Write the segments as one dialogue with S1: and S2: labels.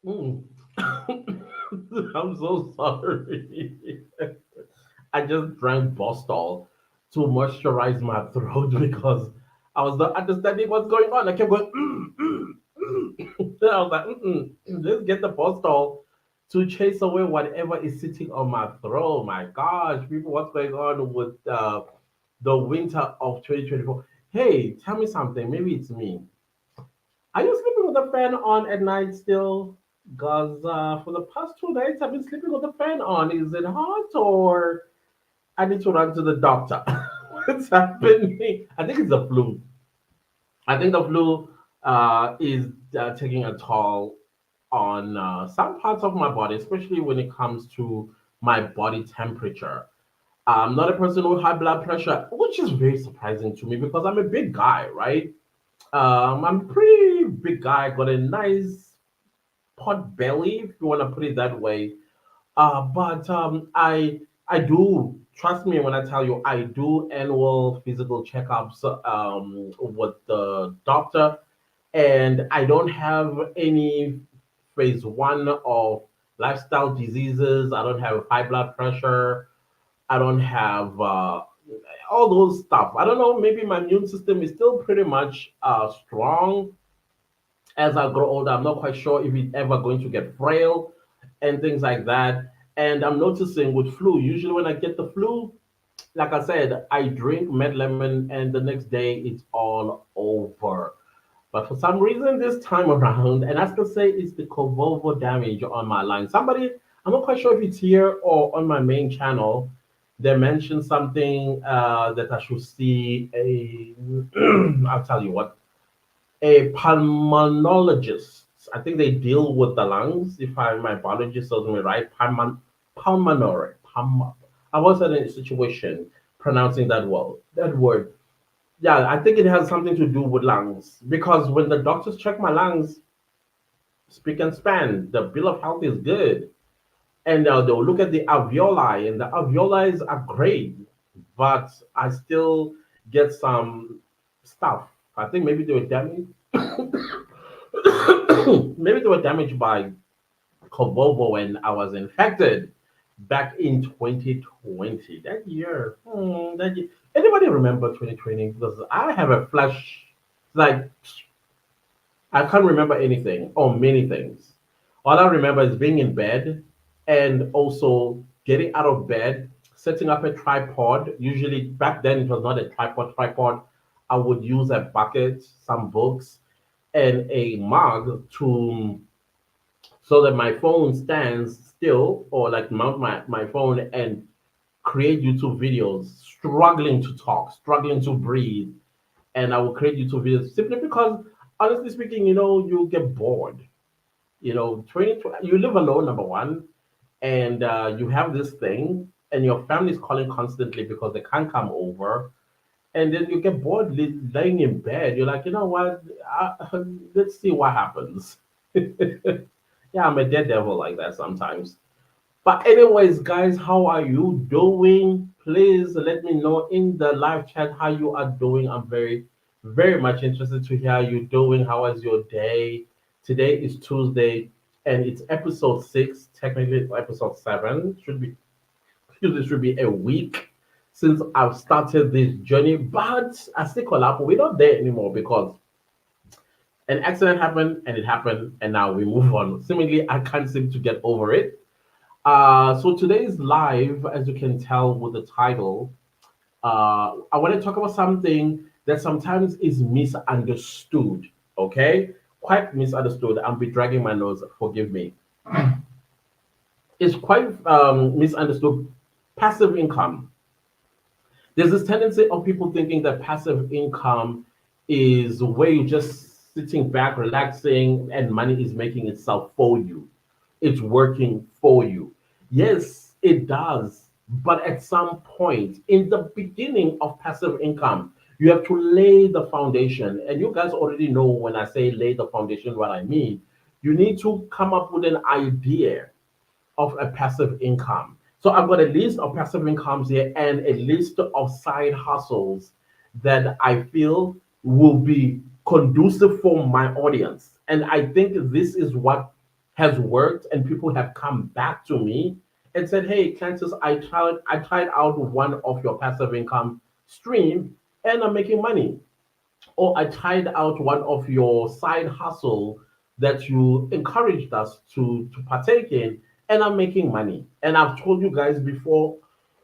S1: Mm. I'm so sorry. I just drank Bostol to moisturize my throat because I was not understanding what's going on. I kept going, Then I was like, let's get the Bostol to chase away whatever is sitting on my throat. My gosh, people, what's going on with the winter of 2024? Hey, tell me something. Maybe it's me. Are you sleeping with the fan on at night still? Because for the past 2 nights, I've been sleeping with the fan on. Is it hot or I need to run to the doctor? What's happening? I think it's the flu. I think the flu is taking a toll on some parts of my body, especially when it comes to my body temperature. I'm not a person with high blood pressure, which is very surprising to me because I'm a big guy, right? I'm a pretty big guy, got a nice pot belly, if you want to put it that way. But I do trust me when I tell you I do annual physical checkups with the doctor, and I don't have any phase one of lifestyle diseases. I don't have high blood pressure. I don't have all those stuff. I don't know. Maybe my immune system is still pretty much strong as I grow older. I'm not quite sure if it's ever going to get frail and things like that. And I'm noticing with flu, usually when I get the flu, like I said, I drink med lemon and the next day it's all over. But for some reason this time around, and I still say it's the Covovo damage on my line. Somebody, I'm not quite sure if it's here or on my main channel, they mentioned something that I should see a, I'll tell you what, a pulmonologist. I think they deal with the lungs. If my biologist tells me right, pulmonary. I was in a situation pronouncing that word. That word. Yeah, I think it has something to do with lungs because when the doctors check my lungs, speak and span, the bill of health is good, and they'll look at the alveoli, and the alveoli are great, but I still get some stuff. I think maybe they were damaged. Maybe they were damaged by Kobobo when I was infected back in 2020. That year, that year. Anybody remember 2020? Because I have a flash, like I can't remember anything or many things. All I remember is being in bed and also getting out of bed, setting up a tripod. Usually back then it was not a tripod. I would use a bucket, some books, and a mug to so that my phone stands still or like mount my phone and create YouTube videos, struggling to talk, struggling to breathe. And I will create YouTube videos simply because, honestly speaking, you get bored. 2020, you live alone, number one, and you have this thing, and your family is calling constantly because they can't come over. And then you get bored laying in bed. You're like, you know what? Let's see what happens. Yeah, I'm a daredevil like that sometimes. But anyways, guys, how are you doing? Please let me know in the live chat how you are doing. I'm very, very much interested to hear how you doing. How was your day? Today is Tuesday, and it's episode 6. Technically, it's episode 7. Excuse me, should be a week since I've started this journey. But I still call up. We're not there anymore because an accident happened, and it happened, and now we move on. Seemingly, I can't seem to get over it. So today's live, as you can tell with the title, I want to talk about something that sometimes is misunderstood. Okay, quite misunderstood. I'll be dragging my nose. Forgive me. It's quite misunderstood. Passive income. There's this tendency of people thinking that passive income is where you're just sitting back, relaxing, and money is making itself for you. It's working for you. Yes, it does. But at some point, in the beginning of passive income, you have to lay the foundation. And you guys already know when I say lay the foundation, what I mean. You need to come up with an idea of a passive income. So I've got a list of passive incomes here and a list of side hustles that I feel will be conducive for my audience. And I think this is what has worked, and people have come back to me and said, "Hey, Clancis, I tried out one of your passive income stream, and I'm making money." Or I tried out one of your side hustle that you encouraged us to partake in, and I'm making money. And I've told you guys before,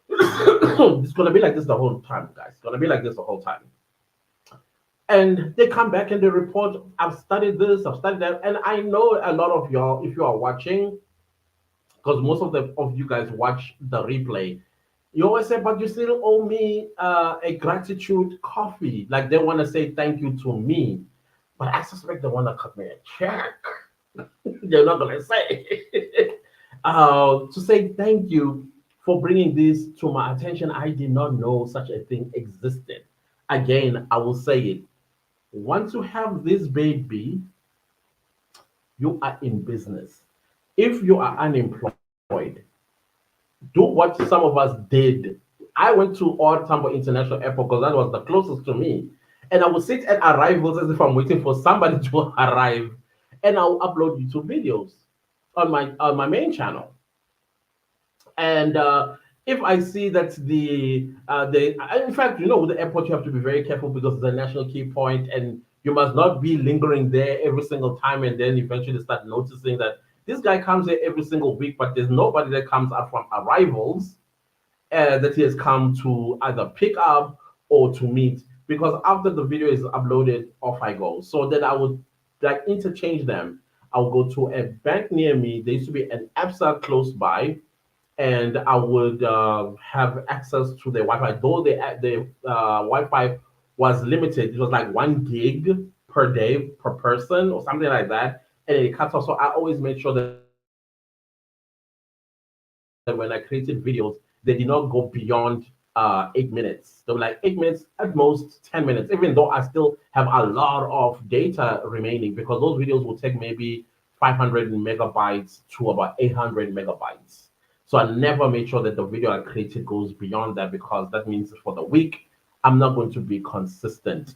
S1: it's gonna be like this the whole time, guys. It's gonna be like this the whole time. And they come back and they report, I've studied this, I've studied that, and I know a lot of y'all, if you are watching, because most of you guys watch the replay, you always say, but you still owe me a gratitude coffee. Like they want to say thank you to me, but I suspect they want to cut me a check. They're not going to say. To say thank you for bringing this to my attention. I did not know such a thing existed. Again, I will say it. Once you have this baby, you are in business. If you are unemployed, do what some of us did. I went to Ord Tambo International Airport because that was the closest to me. And I would sit at arrivals as if I'm waiting for somebody to arrive. And I'll upload YouTube videos on my main channel. And if I see that in fact, with the airport, you have to be very careful because it's a national key point, and you must not be lingering there every single time, and then eventually start noticing that this guy comes here every single week, but there's nobody that comes up from arrivals that he has come to either pick up or to meet. Because after the video is uploaded, off I go. So then I would like interchange them. I'll go to a bank near me. There used to be an ABSA close by, and I would have access to the Wi-Fi. Though the Wi-Fi was limited, it was like 1 gig per day per person or something like that, and it cuts off. So I always made sure that when I created videos, they did not go beyond 8 minutes. They were like 8 minutes at most, 10 minutes. Even though I still have a lot of data remaining, because those videos will take maybe 500 megabytes to about 800 megabytes. So I never made sure that the video I created goes beyond that, because that means for the week, I'm not going to be consistent.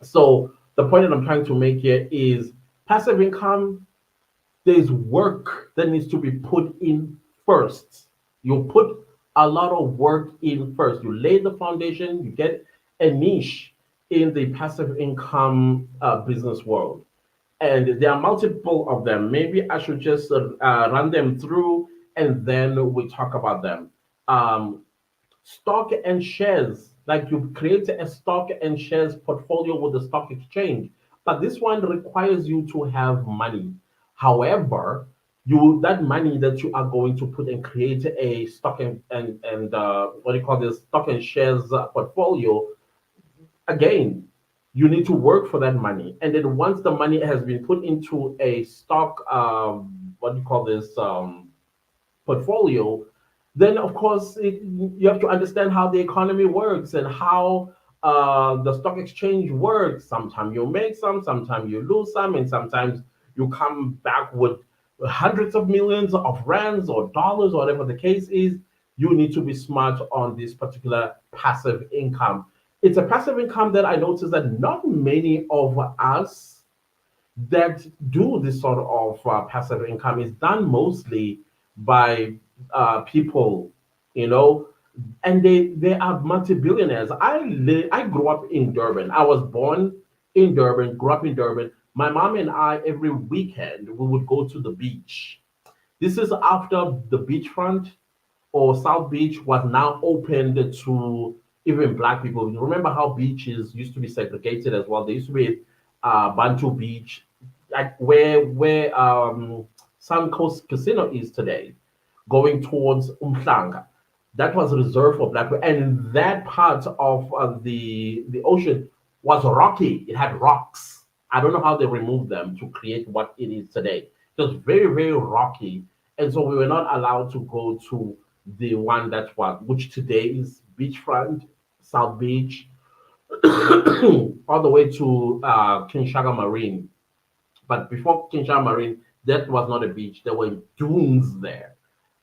S1: So the point that I'm trying to make here is passive income, there's work that needs to be put in first. You put a lot of work in first. You lay the foundation, you get a niche in the passive income business world. And there are multiple of them. Maybe I should just run them through and then we talk about them. Um, Stock and shares, like you create a stock and shares portfolio with the stock exchange, but this one requires you to have money. However, you that money that you are going to put and create a stock and what do you call this, stock and shares portfolio, again, you need to work for that money. And then once the money has been put into a stock, what do you call this, portfolio, then of course you have to understand how the economy works and how the stock exchange works. Sometimes you make some, sometimes you lose some, and sometimes you come back with hundreds of millions of rands or dollars, or whatever the case is. You need to be smart on this particular passive income. It's a passive income that I noticed that not many of us that do this sort of passive income is done mostly by people, you know, and they are multi-billionaires. I grew up in Durban. I was born in Durban, grew up in Durban. My mom and I, every weekend, we would go to the beach. This is after the beachfront or South Beach was now opened to even black people. You remember how beaches used to be segregated as well? There used to be Bantu Beach, like where Suncoast Casino is today, going towards Umhlanga. That was reserved for black people, and that part of the ocean was rocky. It had rocks. I don't know how they removed them to create what it is today. It was very, very rocky, and so we were not allowed to go to the one that was, which today is beachfront, South Beach, all the way to Kinshaga Marine. But before Kinshaga Marine, that was not a beach. There were dunes there.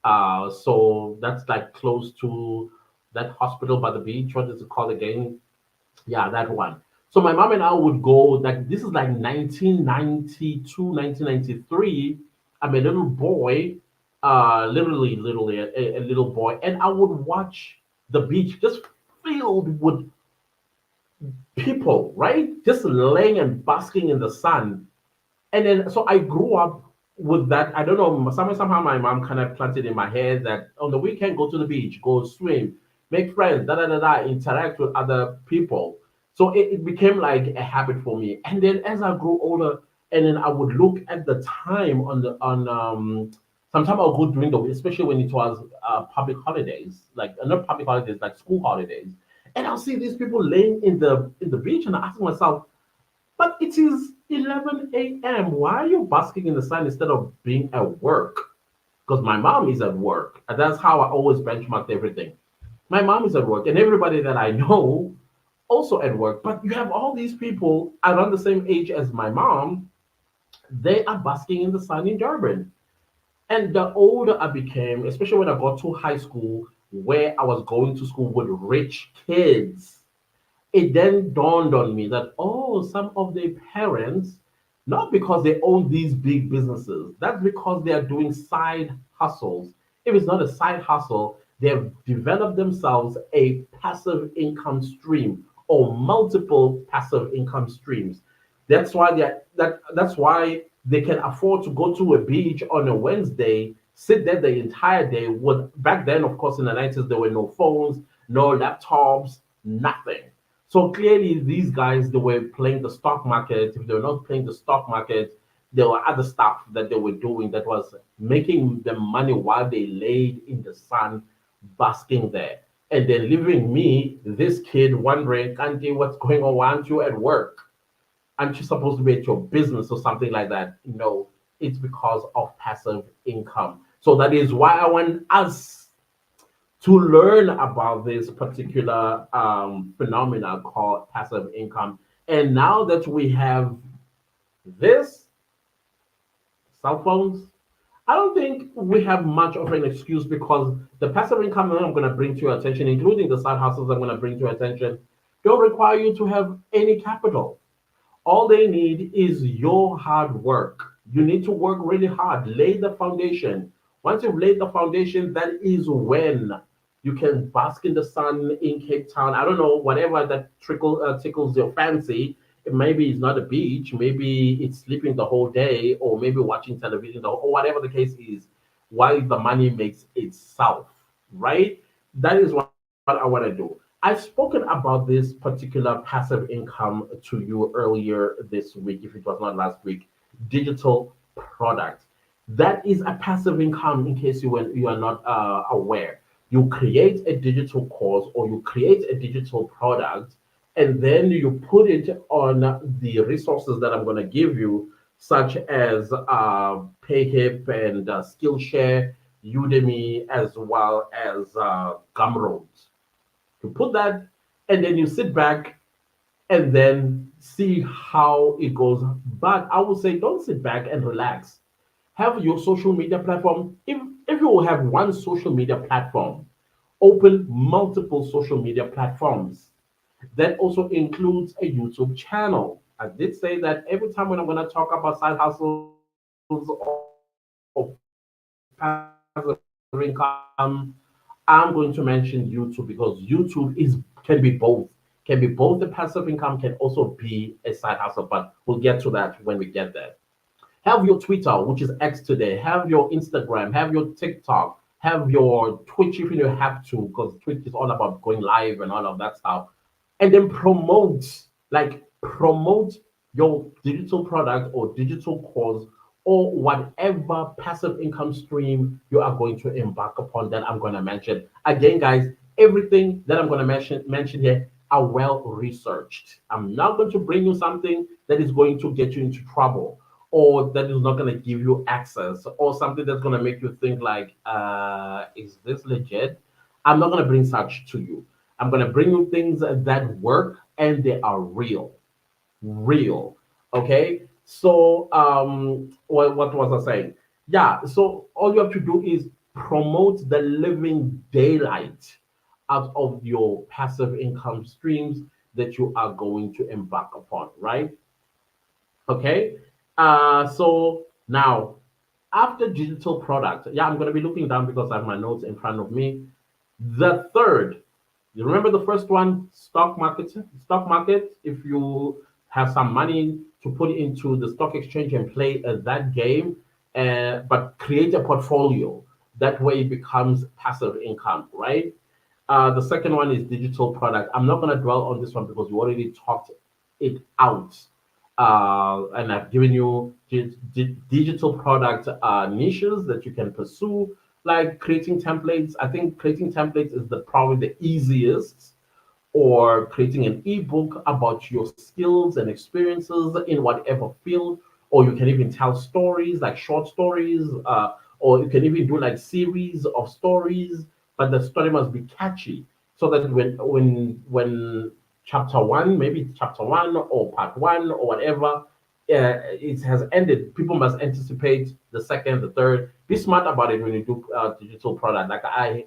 S1: So that's like close to that hospital by the beach. What is it called again? Yeah, that one. So my mom and I would go, like, this is like 1992, 1993. I'm a little boy, literally a little boy, and I would watch the beach just filled with people, right? Just laying and basking in the sun. And then, so I grew up with that. I don't know, somehow my mom kind of planted in my head that on the weekend, go to the beach, go swim, make friends, da da da da, interact with other people. So it became like a habit for me. And then as I grew older, and then I would look at the time on the on sometime I'll go during the week, especially when it was public holidays, like not public holidays, like school holidays, and I'll see these people laying in the beach, and I ask myself, but it is 11 a.m. Why are you basking in the sun instead of being at work? Because my mom is at work. And that's how I always benchmarked everything. My mom is at work, and everybody that I know also at work. But you have all these people around the same age as my mom. They are basking in the sun in Durban. And the older I became, especially when I got to high school, where I was going to school with rich kids, it then dawned on me that, oh, some of their parents, not because they own these big businesses, that's because they are doing side hustles. If it's not a side hustle, they've developed themselves a passive income stream or multiple passive income streams. That's why they can afford to go to a beach on a Wednesday, sit there the entire day. With back then, of course, in the 90s, there were no phones, no laptops, nothing. So clearly, these guys, they were playing the stock market. If they were not playing the stock market, there were other stuff that they were doing that was making them money while they laid in the sun, basking there. And then leaving me, this kid, wondering, Kanti, what's going on? Why aren't you at work? Aren't you supposed to be at your business or something like that? No, it's because of passive income. So that is why I want us to learn about this particular phenomena called passive income. And now that we have this, cell phones, I don't think we have much of an excuse because the passive income that I'm going to bring to your attention, including the side hustles I'm going to bring to your attention, don't require you to have any capital. All they need is your hard work. You need to work really hard, lay the foundation. Once you've laid the foundation, that is when you can bask in the sun in Cape Town. I don't know, whatever that tickles your fancy. Maybe it's not a beach, maybe it's sleeping the whole day, or maybe watching television, or whatever the case is, while the money makes itself, right? That is what I want to do. I've spoken about this particular passive income to you earlier this week, if it was not last week. Digital product. That is a passive income in case you are not aware. You create a digital course or you create a digital product, and then you put it on the resources that I'm going to give you, such as Payhip and Skillshare, Udemy, as well as Gumroad. You put that, and then you sit back and then see how it goes. But I would say don't sit back and relax. Have your social media platform. If you will have one social media platform, open multiple social media platforms. That also includes a YouTube channel. I did say that every time when I'm going to talk about side hustles or passive income, I'm going to mention YouTube because YouTube is can be both. Can be both the passive income, can also be a side hustle. But we'll get to that when we get there. Have your Twitter, which is X today. Have your Instagram. Have your TikTok. Have your Twitch if you have to, because Twitch is all about going live and all of that stuff. And then promote your digital product or digital course or whatever passive income stream you are going to embark upon that I'm going to mention. Again, guys, everything that I'm going to mention here are well researched. I'm not going to bring you something that is going to get you into trouble or that is not going to give you access or something that's going to make you think like, is this legit? I'm not going to bring such to you. I'm going to bring you things that work and they are real. Real. Okay. So, what was I saying? Yeah. So, all you have to do is promote the living daylight out of your passive income streams that you are going to embark upon, right? Okay. So, now After digital product, yeah, I'm going to be looking down because I have my notes in front of me. The third, you remember the first one, stock market. Stock market. If you have some money to put into the stock exchange and play that game, but create a portfolio. That way, it becomes passive income, right? The second one is digital product. I'm not going to dwell on this one because we already talked it out. And I've given you digital product niches that you can pursue, like creating templates. I think creating templates is probably the easiest, or creating an ebook about your skills and experiences in whatever field, or you can even tell stories like short stories, or you can even do like series of stories, but the story must be catchy so that when chapter one, maybe chapter one or part one or whatever, it has ended, people must anticipate the second, the third. Be smart about it when you do digital product. Like I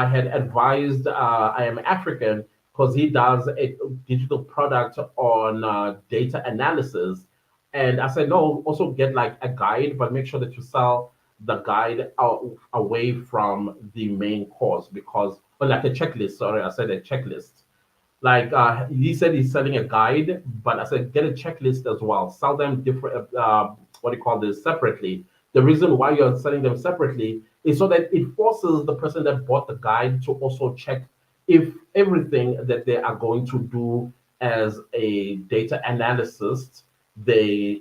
S1: had advised, I am African, because he does a digital product on data analysis. And I said, no, also get like a guide, but make sure that you sell the guide away from the main course, because, or like a checklist, sorry, I said a checklist. Like he said he's selling a guide, but I said get a checklist as well. Sell them different, what do you call this, separately. The reason why you're selling them separately is so that it forces the person that bought the guide to also check if everything that they are going to do as a data analyst, they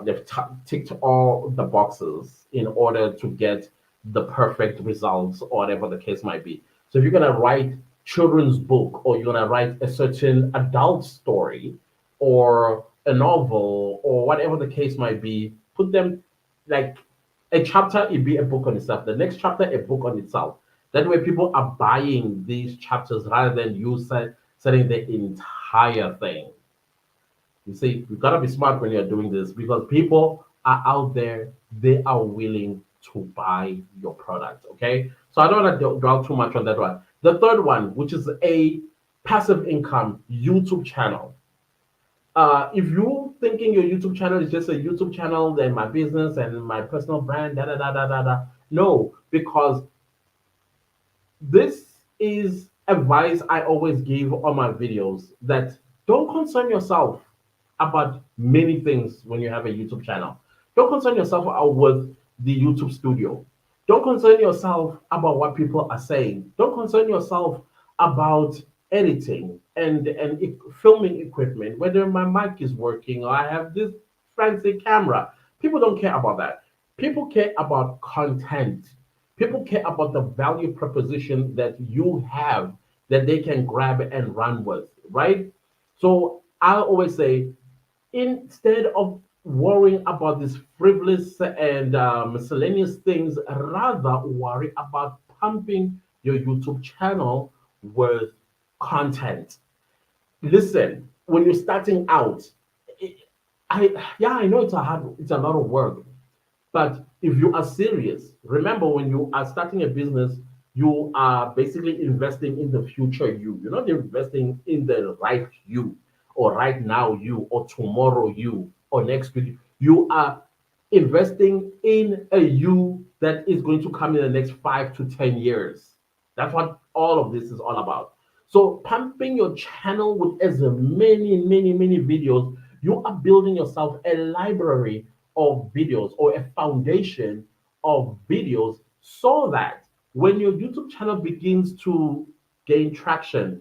S1: they've ticked all the boxes in order to get the perfect results, or whatever the case might be. So if you're gonna write children's book, or you're gonna write a certain adult story, or a novel, or whatever the case might be, put them like a chapter, it be a book on itself. The next chapter, a book on itself. That way, people are buying these chapters rather than you selling the entire thing. You see, you gotta be smart when you're doing this, because people are out there, they are willing to buy your product. Okay. So I don't want to dwell too much on that one. The third one, which is a passive income YouTube channel. If you thinking your YouTube channel is just a YouTube channel, then my business and my personal brand, da da da da da da. No, because this is advice I always give on my videos, that don't concern yourself about many things when you have a YouTube channel. Don't concern yourself with the YouTube studio. Don't concern yourself about what people are saying. Don't concern yourself about editing and filming equipment, whether my mic is working or I have this fancy camera. People don't care about that. People care about content. People care about the value proposition that you have, that they can grab and run with, right? So I always say, instead of worrying about these frivolous and miscellaneous things, rather worry about pumping your YouTube channel with content. Listen, when you're starting out, it, yeah, I know it's a lot of work, but if you are serious, remember, when you are starting a business, you are basically investing in the future you. You're not investing in the right you, or right now you, or tomorrow you, or next week. You are investing in a you that is going to come in the next 5 to 10 years. That's what all of this is all about. So pumping your channel with as many videos, you are building yourself a library of videos, or a foundation of videos, so that when your YouTube channel begins to gain traction,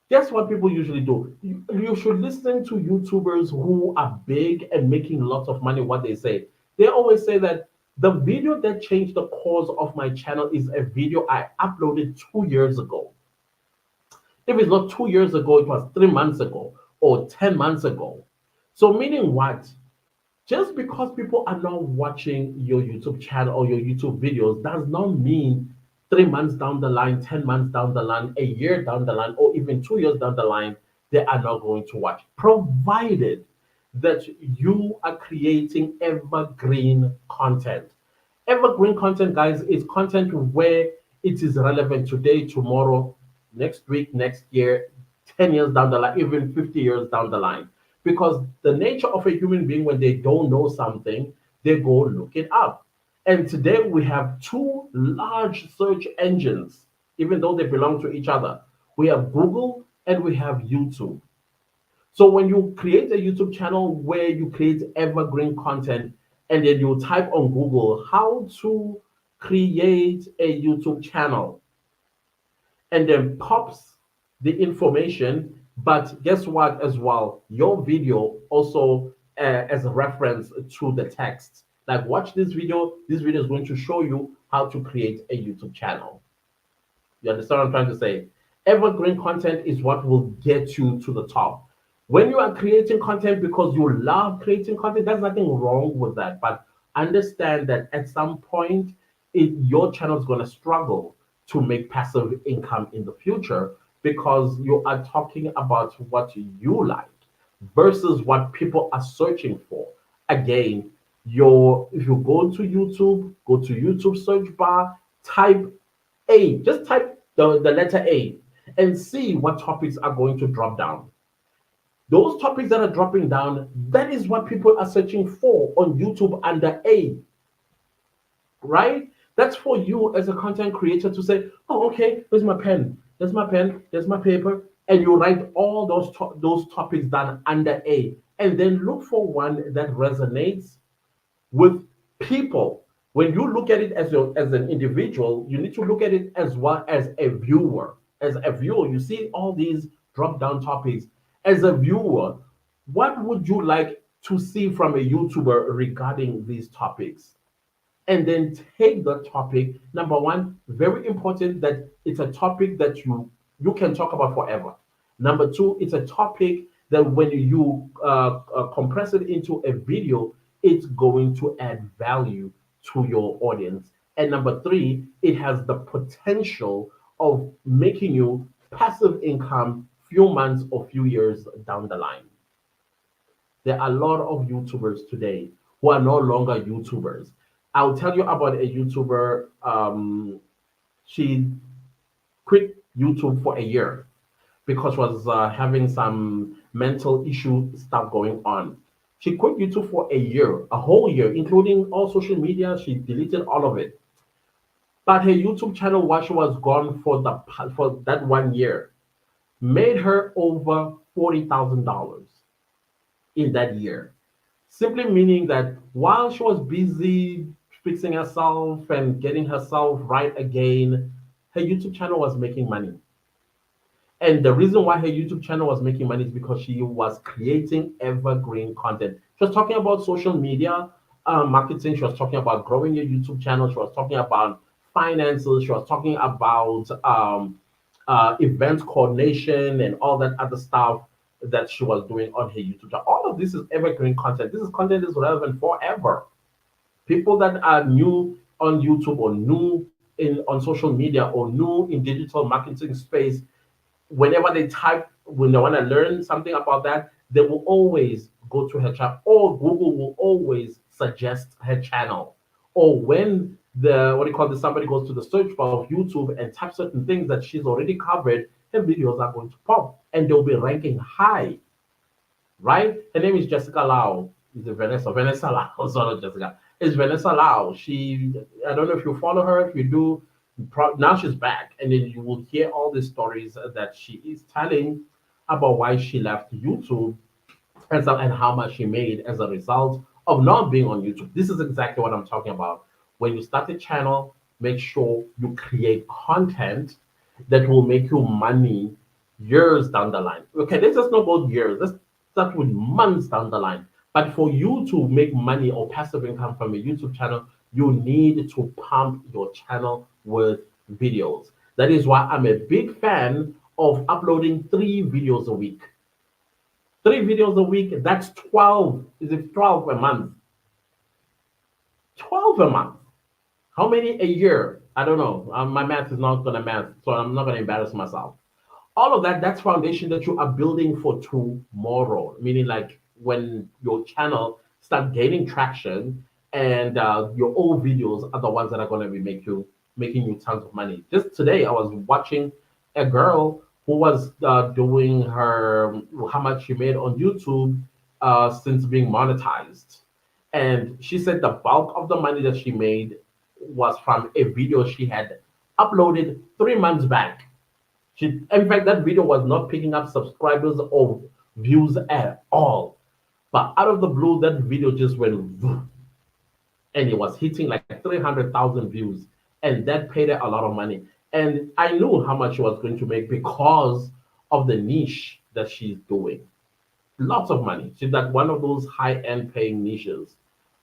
S1: guess what people usually do? You should listen to YouTubers who are big and making lots of money. What they say, they always say that the video that changed the course of my channel is a video I uploaded 2 years ago. If it's not 2 years ago, it was 3 months ago or 10 months ago. So, meaning what? Just because people are not watching your YouTube channel or your YouTube videos does not mean 3 months down the line, 10 months down the line, a year down the line, or even 2 years down the line, they are not going to watch, provided that you are creating evergreen content. Evergreen content, guys, is content where it is relevant today, tomorrow, next week, next year, 10 years down the line, even 50 years down the line. Because the nature of a human being, when they don't know something, they go look it up. And today we have two large search engines, even though they belong to each other. We have Google and we have YouTube. So when you create a YouTube channel where you create evergreen content and then you type on Google how to create a YouTube channel, and then pops the information. But guess what, as well? Your video also as a reference to the text. Like, watch this video. This video is going to show you how to create a YouTube channel. You understand what I'm trying to say? Evergreen content is what will get you to the top. When you are creating content because you love creating content, there's nothing wrong with that. But understand that at some point, your channel is going to struggle to make passive income in the future because you are talking about what you like versus what people are searching for. Again, your if you go to YouTube search bar, type A, just type the letter A and see what topics are going to drop down. Those topics that are dropping down, that is what people are searching for on YouTube under A, right? That's for you as a content creator to say, oh, okay, here's my pen, there's my pen, there's my paper, and you write all those topics down under A, and then look for one that resonates with people. When you look at it as an individual, you need to look at it as well as a viewer. As a viewer, you see all these drop down topics. As a viewer, what would you like to see from a YouTuber regarding these topics? And then take the topic. Number one, very important that it's a topic that you can talk about forever. Number two, it's a topic that when you compress it into a video, it's going to add value to your audience. And number three, it has the potential of making you passive income few months or few years down the line. There are a lot of YouTubers today who are no longer YouTubers. I'll tell you about a YouTuber. She quit YouTube for a year because she was having some mental issue stuff going on. She quit YouTube for a year, a whole year, including all social media. She deleted all of it. But her YouTube channel, while she was gone for that 1 year, made her over $40,000 in that year. Simply meaning that while she was busy fixing herself and getting herself right again, her YouTube channel was making money. And the reason why her YouTube channel was making money is because she was creating evergreen content. She was talking about social media marketing. She was talking about growing your YouTube channel. She was talking about finances. She was talking about event coordination and all that other stuff that she was doing on her YouTube channel. All of this is evergreen content. This is content that is relevant forever. People that are new on YouTube or new in on social media or new in digital marketing space, whenever they type, when they want to learn something about that, they will always go to her channel, or Google will always suggest her channel. Or when the what do you call this, somebody goes to the search bar of YouTube and types certain things that she's already covered, her videos are going to pop and they'll be ranking high, right? Her name is Jessica Lau. Is it Vanessa? Vanessa Lau, sorry, Jessica. It's Vanessa Lau. I don't know if you follow her. If you do, now she's back, and then you will hear all the stories that she is telling about why she left YouTube and how much she made as a result of not being on YouTube. This is exactly what I'm talking about. When you start a channel, make sure you create content that will make you money years down the line. Okay, let's just not go years. Let's start with months down the line. But for you to make money or passive income from a YouTube channel, you need to pump your channel with videos. That is why I'm a big fan of uploading 3 videos a week. 3 videos a week, that's 12. Is it 12 a month? 12 a month. How many a year? I don't know. My math is not gonna math, so I'm not gonna embarrass myself. All of that, that's foundation that you are building for tomorrow. Meaning, like when your channel start gaining traction, and your old videos are the ones that are gonna be making you tons of money. Just today, I was watching a girl who was doing her how much she made on YouTube since being monetized, And she said the bulk of the money that she made was from a video she had uploaded 3 months back. In fact, that video was not picking up subscribers or views at all. But out of the blue, that video just went vroom, and it was hitting like 300,000 views. And that paid her a lot of money. And I knew how much she was going to make because of the niche that she's doing. Lots of money. She's like one of those high end paying niches,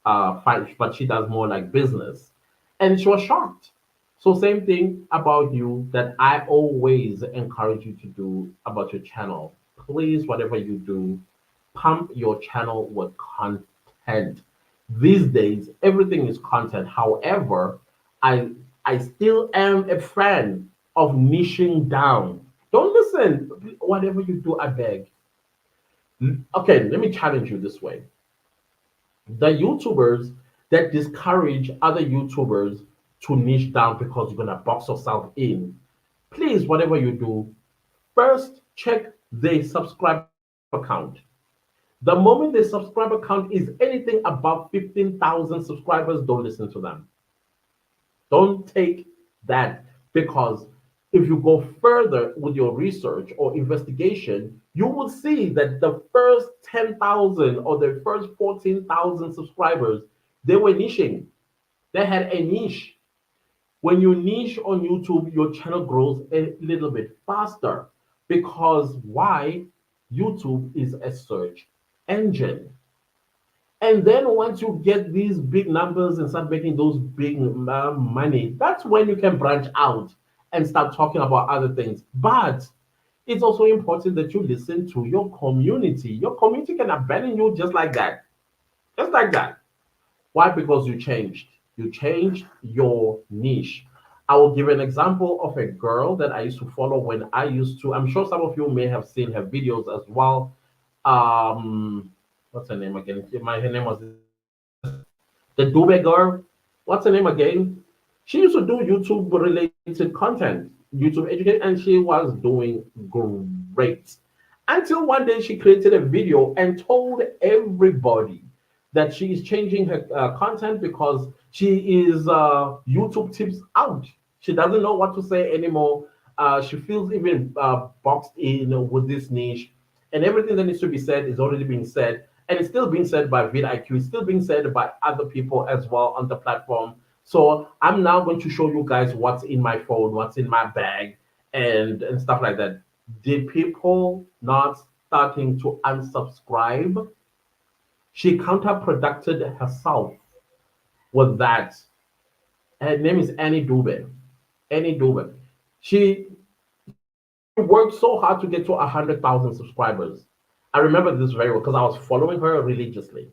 S1: but she does more like business. And she was shocked. So, same thing about you that I always encourage you to do about your channel. Please, whatever you do, pump your channel with content. These days, everything is content. However, I I still am a fan of niching down. Don't listen. Whatever you do, I beg. Okay, let me challenge you this way. The YouTubers that discourage other YouTubers to niche down because you're gonna box yourself in, please, whatever you do, first check their subscriber count. The moment the subscriber count is anything above 15,000 subscribers, don't listen to them. Don't take that, because if you go further with your research or investigation, you will see that the first 10,000 or the first 14,000 subscribers, they were niching. They had a niche. When you niche on YouTube, your channel grows a little bit faster because why? YouTube is a search engine. And then once you get these big numbers and start making those big money, that's when you can branch out and start talking about other things. But it's also important that you listen to your community. Your community can abandon you just like that. Just like that. Why? Because you changed. You changed your niche. I will give an example of a girl that I used to follow when I used to. I'm sure some of you may have seen her videos as well. What's her name again? Her name was the Dube girl. What's her name again? She used to do YouTube related content, YouTube education, and she was doing great. Until one day she created a video and told everybody that she is changing her content because she is YouTube tips out. She doesn't know what to say anymore. She feels even boxed in with this niche, and everything that needs to be said is already being said, and it's still being said by vidIQ. It's still being said by other people as well on the platform. So I'm now going to show you guys what's in my phone, what's in my bag, and stuff like that. Did people not starting to unsubscribe? She counterproducted herself with that. Her name is Annie Dube. Annie Dube. She worked so hard to get to 100,000 subscribers. I remember this very well because I was following her religiously,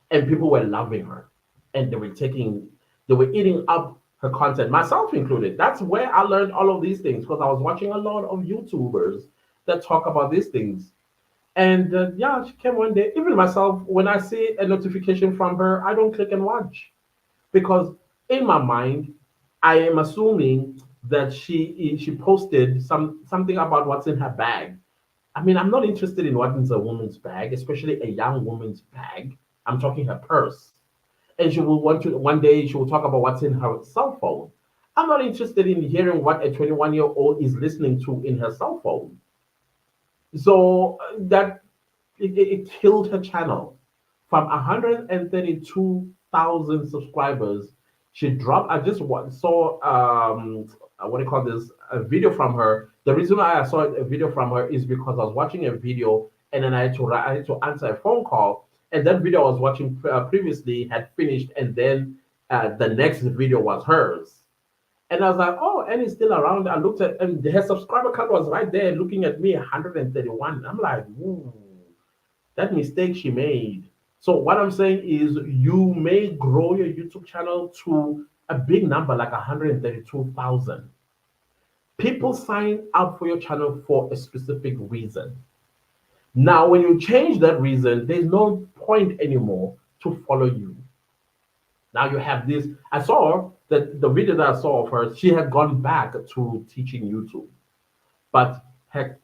S1: and people were loving her, and they were eating up her content, myself included. That's where I learned all of these things because I was watching a lot of YouTubers that talk about these things. And yeah, she came one day. Even myself, when I see a notification from her, I don't click and watch because in my mind, I am assuming that she posted something about what's in her bag. I mean, I'm not interested in what's in a woman's bag, especially a young woman's bag. I'm talking her purse. And she will want to one day she will talk about what's in her cell phone. I'm not interested in hearing what a 21-year-old is listening to in her cell phone. So that it killed her channel. From 132,000 subscribers, she dropped. I just saw what do you call this? A video from her. The reason why I saw a video from her is because I was watching a video and then I had to answer a phone call. And that video I was watching previously had finished, and then the next video was hers. And I was like, oh, and it's still around. I looked at, and her subscriber count was right there looking at me, 131. I'm like, ooh, that mistake she made. So what I'm saying is you may grow your YouTube channel to a big number like 132,000. People sign up for your channel for a specific reason. Now, when you change that reason, there's no point anymore to follow you. Now you have this. I saw that the video that I saw of her, she had gone back to teaching YouTube, but her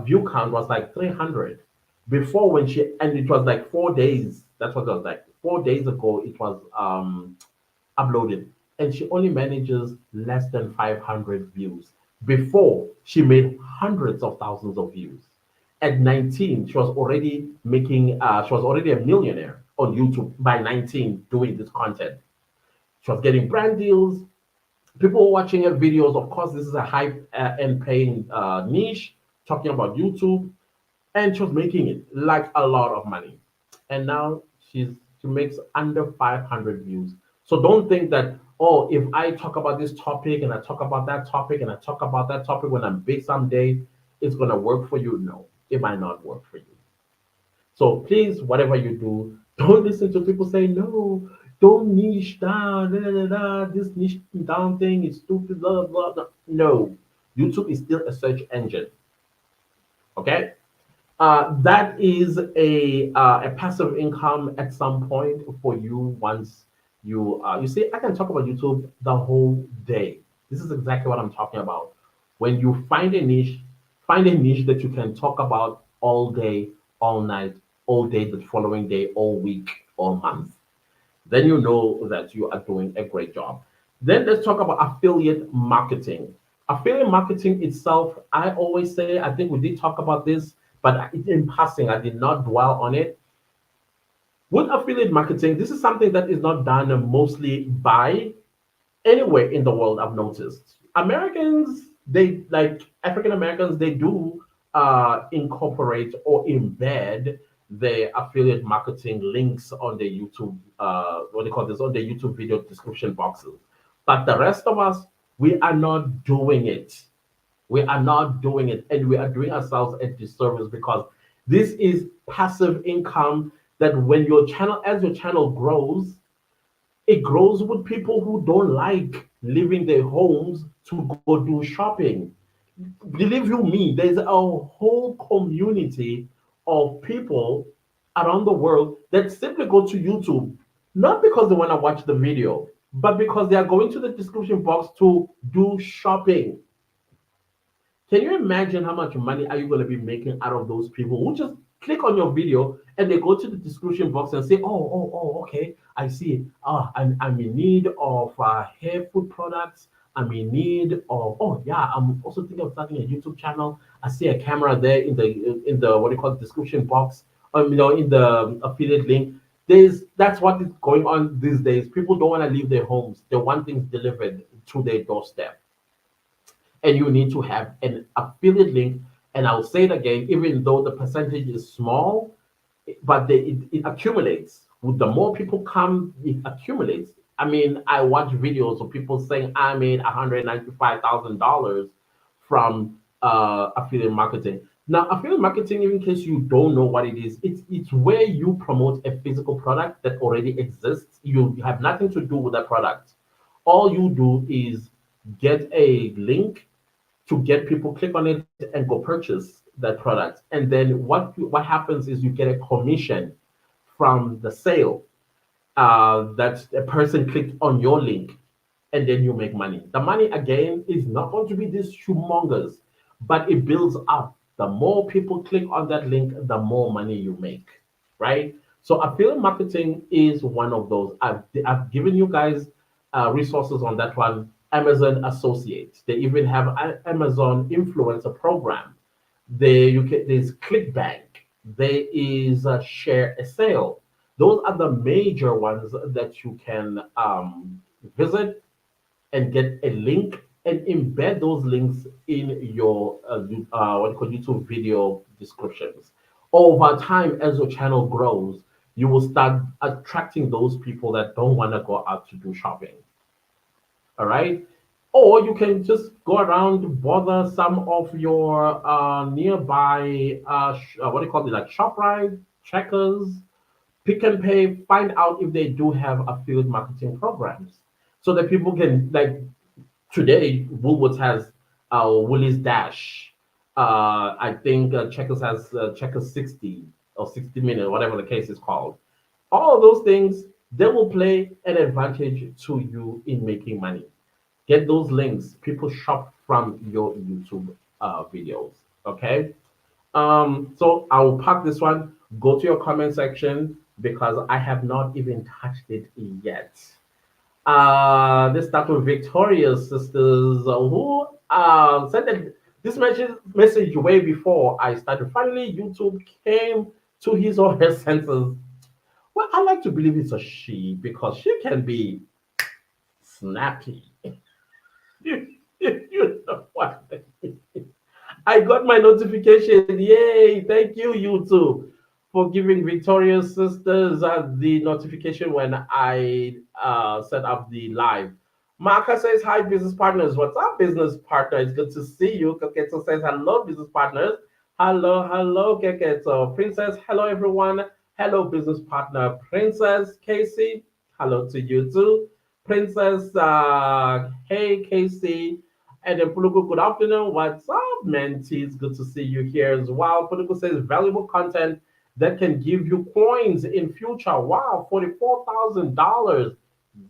S1: view count was like 300 before when she, and it was like 4 days. That's what it was like 4 days ago it was uploaded, and she only manages less than 500 views. Before, she made hundreds of thousands of views. At 19, she was already a millionaire on YouTube by 19 doing this content. She was getting brand deals. People were watching her videos. Of course, this is a high end paying niche talking about YouTube, and she was making it like a lot of money. And now she makes under 500 views. So don't think that, oh, if I talk about this topic and I talk about that topic and I talk about that topic when I'm big someday, it's gonna work for you. No, it might not work for you. So please, whatever you do, don't listen to people say no. Don't niche down. Da, da, da, da. This niche down thing is stupid. Blah blah blah. No, YouTube is still a search engine. Okay, that is a passive income at some point for you once you see. I can talk about YouTube the whole day. This is exactly what I'm talking about. When you find a niche that you can talk about all day, all night, all day, the following day, all week, all month, then you know that you are doing a great job. Then let's talk about affiliate marketing. Affiliate marketing itself, I always say, I think we did talk about this, but in passing, I did not dwell on it. With affiliate marketing, this is something that is not done mostly by anywhere in the world. I've noticed Americans, they like African Americans, they do incorporate or embed the affiliate marketing links on the YouTube, what do you call this, on the YouTube video description boxes. But the rest of us, we are not doing it. We are not doing it, and we are doing ourselves a disservice because this is passive income that when as your channel grows, it grows with people who don't like leaving their homes to go do shopping. Believe you me, there's a whole community of people around the world that simply go to YouTube, not because they want to watch the video, but because they are going to the description box to do shopping. Can you imagine how much money are you going to be making out of those people who just click on your video and they go to the description box and say, okay, I see. I'm in need of hair food products. I'm in need of, oh yeah, I'm also thinking of starting a YouTube channel. I see a camera there in the what do you call it, description box, in the affiliate link. That's what is going on these days. People don't want to leave their homes. They want things delivered to their doorstep, and you need to have an affiliate link. And I'll say it again, even though the percentage is small, but it accumulates. With the more people come, it accumulates. I mean, I watch videos of people saying I made $195,000 from affiliate marketing. Now, affiliate marketing, in case you don't know what it is, it's where you promote a physical product that already exists. You have nothing to do with that product. All you do is get a link to get people click on it and go purchase that product. And then what happens is you get a commission from the sale that a person clicked on your link, and then you make money. The money again is not going to be this humongous, but it builds up. The more people click on that link, the more money you make, right? So affiliate marketing is one of those. I've given you guys resources on that one. Amazon Associates. They even have an Amazon influencer program. There's ClickBank. There is Share a Sale. Those are the major ones that you can visit and get a link and embed those links in your what you call YouTube video descriptions. Over time, as your channel grows, you will start attracting those people that don't want to go out to do shopping. All right. Or you can just go around, bother some of your nearby what do you call it, like ShopRite, Checkers, Pick and Pay. Find out if they do have affiliate marketing programs, so that people can, like, today Woolworths has Woolies Dash. I think Checkers has Checkers 60 or 60 minute, whatever the case is called. All of those things, they will play an advantage to you in making money. Get those links. People shop from your YouTube videos. Okay. So I will park this one. Go to your comment section. because I have not even touched it yet. This start with Victoria's sisters who sent this message way before I started. Finally, YouTube came to his or her senses. Well, I like to believe it's a she because she can be snappy. You know what? I got my notification. Yay! Thank you, YouTube, for giving Victoria's Sisters the notification when I set up the live. Marka says, hi, business partners. What's up, business partner? It's good to see you. Keketo says, hello, business partners. Hello, hello, Keketo. Princess, hello, everyone. Hello, business partner. Princess Casey, hello to you too. Princess, hey, Casey. And then Puluku, good afternoon. What's up, mentees? Good to see you here as well. Puluku says valuable content that can give you coins in future. Wow, $44,000.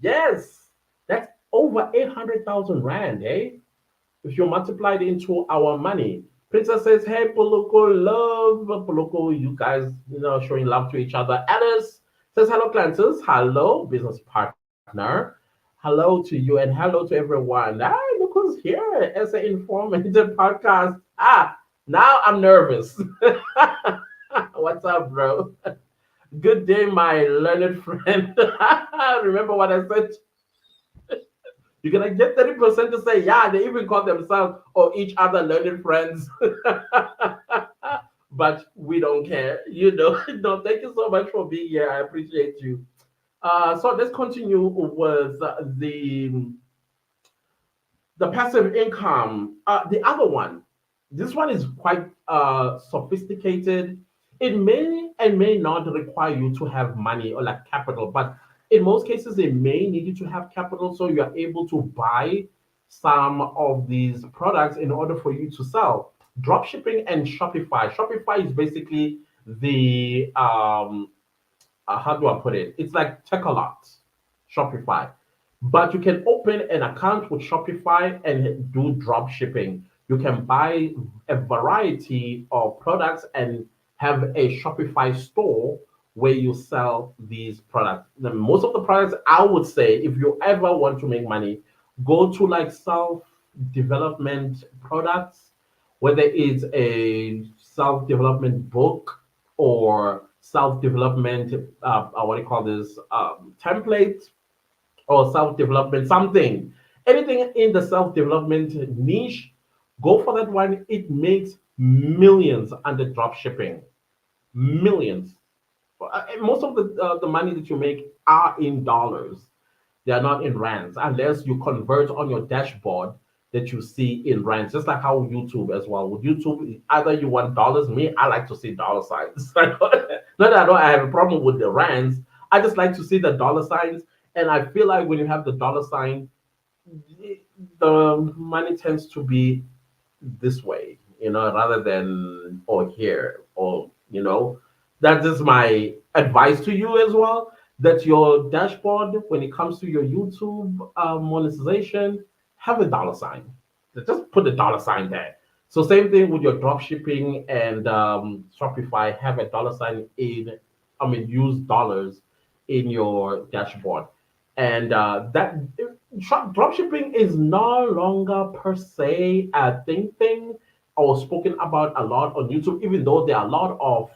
S1: Yes, that's over 800,000 rand, eh? If you multiply it into our money. Princess says, hey, Puluku, love. Puluku, you guys, showing love to each other. Alice says, hello, Clances. Hello, business partner. Hello to you and hello to everyone. Ah, look who's here. As an informative podcast. Now I'm nervous. What's up, bro? Good day, my learned friend. Remember what I said? You're gonna get 30% to say, yeah, they even call themselves or each other learned friends. But we don't care. No, thank you so much for being here. I appreciate you. So let's continue with the passive income. The other one, this one is quite sophisticated. It may and may not require you to have money or like capital, but in most cases, it may need you to have capital so you are able to buy some of these products in order for you to sell. Dropshipping and Shopify. Shopify is basically the how do I put it? It's like Takealot, Shopify. But you can open an account with Shopify and do drop shipping. You can buy a variety of products and have a Shopify store where you sell these products. Most of the products, I would say, if you ever want to make money, go to like self development products, whether it's a self development book or self development, what do you call this, template or self development, something, anything in the self development niche, go for that one. It makes millions under drop shipping. Millions. Most of the money that you make are in dollars. They are not in rands unless you convert on your dashboard that you see in rands. Just like how YouTube as well. With YouTube, either you want dollars. Me, I like to see dollar signs. Not that I have a problem with the rands. I just like to see the dollar signs. And I feel like when you have the dollar sign, the money tends to be this way, rather than or here or that is my advice to you as well. That your dashboard, when it comes to your YouTube monetization, have a dollar sign. Just put the dollar sign there. So same thing with your drop shipping and Shopify. Have a dollar sign in. I mean, use dollars in your dashboard, and that drop shipping is no longer per se a thing or spoken about a lot on YouTube, even though there are a lot of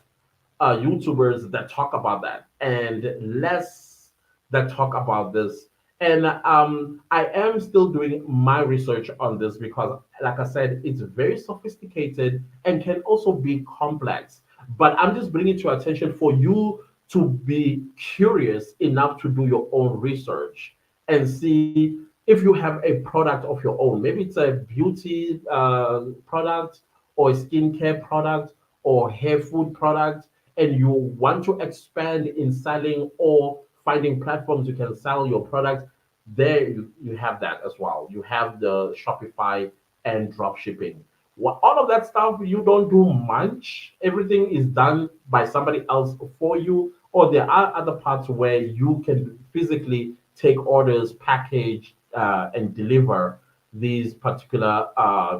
S1: YouTubers that talk about that and less that talk about this. And I am still doing my research on this because, like I said, it's very sophisticated and can also be complex. But I'm just bringing it to your attention for you to be curious enough to do your own research and see if you have a product of your own. Maybe it's a beauty product or a skincare product or hair food product, and you want to expand in selling or finding platforms you can sell your product, there you have that as well. You have the Shopify and drop shipping. All of that stuff, you don't do much. Everything is done by somebody else for you, or there are other parts where you can physically take orders, package, and deliver these particular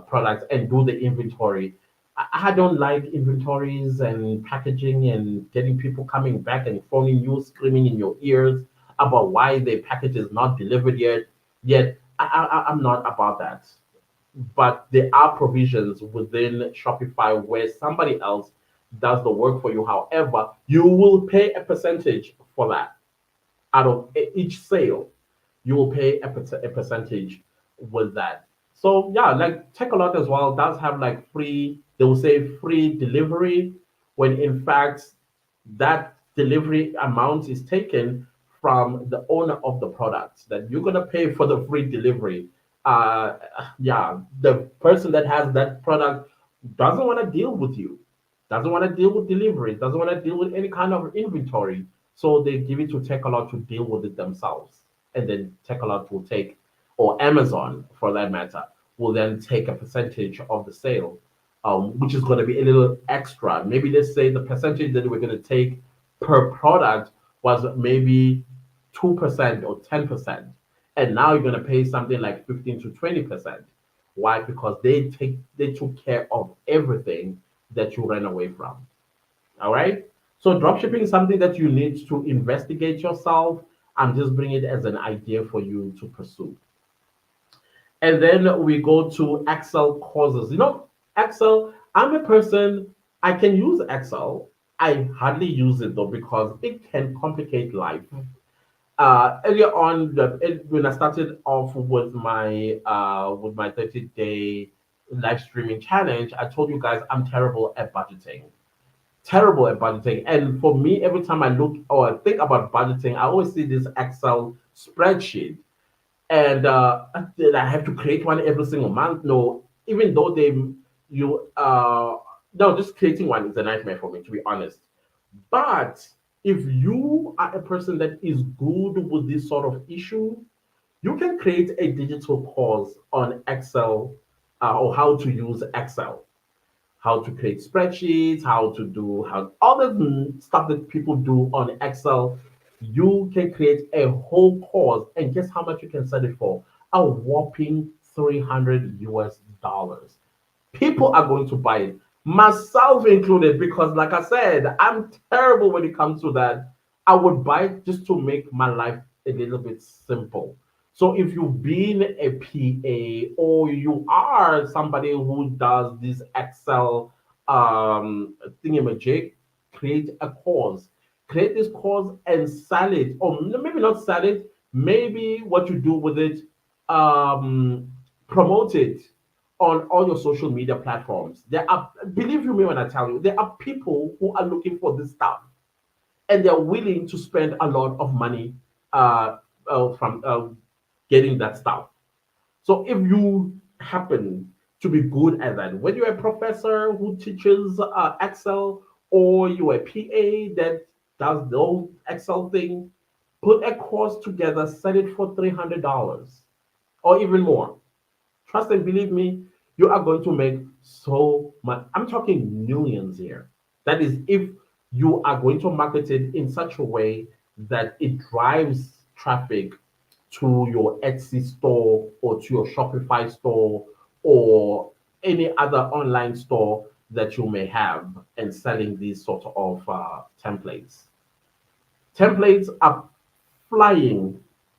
S1: products and do the inventory. I don't like inventories and packaging and getting people coming back and phoning you, screaming in your ears about why the package is not delivered yet. Yet I'm not about that. But there are provisions within Shopify where somebody else does the work for you. However, you will pay a percentage for that out of each sale. You will pay a percentage with that. So yeah, like Takealot as well does have like free. They will say free delivery when in fact that delivery amount is taken from the owner of the product. That you're gonna pay for the free delivery. Uh, yeah, the person that has that product doesn't want to deal with you, doesn't want to deal with delivery, doesn't want to deal with any kind of inventory. So they give it to Takealot to deal with it themselves. And then Takealot will take, or Amazon for that matter, will then take a percentage of the sale, which is going to be a little extra. Maybe let's say the percentage that we're going to take per product was maybe 2% or 10%. And now you're going to pay something like 15 to 20%. Why? Because they took care of everything that you ran away from. All right. So dropshipping is something that you need to investigate yourself. I'm just bringing it as an idea for you to pursue. And then we go to Excel courses. Excel, I'm a person, I can use Excel. I hardly use it though because it can complicate life. Earlier on, when I started off with my 30-day live streaming challenge, I told you guys I'm terrible at budgeting. Terrible at budgeting. And for me, every time I look or think about budgeting, I always see this Excel spreadsheet. And then I have to create one every single month. No, even though you, no, just creating one is a nightmare for me, to be honest. But if you are a person that is good with this sort of issue, you can create a digital course on Excel or how to use Excel, how to create spreadsheets, how to do how all the stuff that people do on Excel. You can create a whole course, and guess how much you can sell it for? A whopping 300 US dollars. People are going to buy it, myself included, because, like I said, I'm terrible when it comes to that. I would buy it just to make my life a little bit simple. So, if you've been a PA or you are somebody who does this Excel thingamajig, create a course. Create this course and sell it, or maybe not sell it. Maybe what you do with it, um, promote it on all your social media platforms. There are, believe you me when I tell you, there are people who are looking for this stuff and they're willing to spend a lot of money from getting that stuff. So if you happen to be good at that, whether you're a professor who teaches Excel or you're a PA that does the whole Excel thing, put a course together, sell it for $300 or even more. Trust and believe me, you are going to make so much. I'm talking millions here. That is, if you are going to market it in such a way that it drives traffic to your Etsy store or to your Shopify store or any other online store that you may have and selling these sort of templates. Templates are flying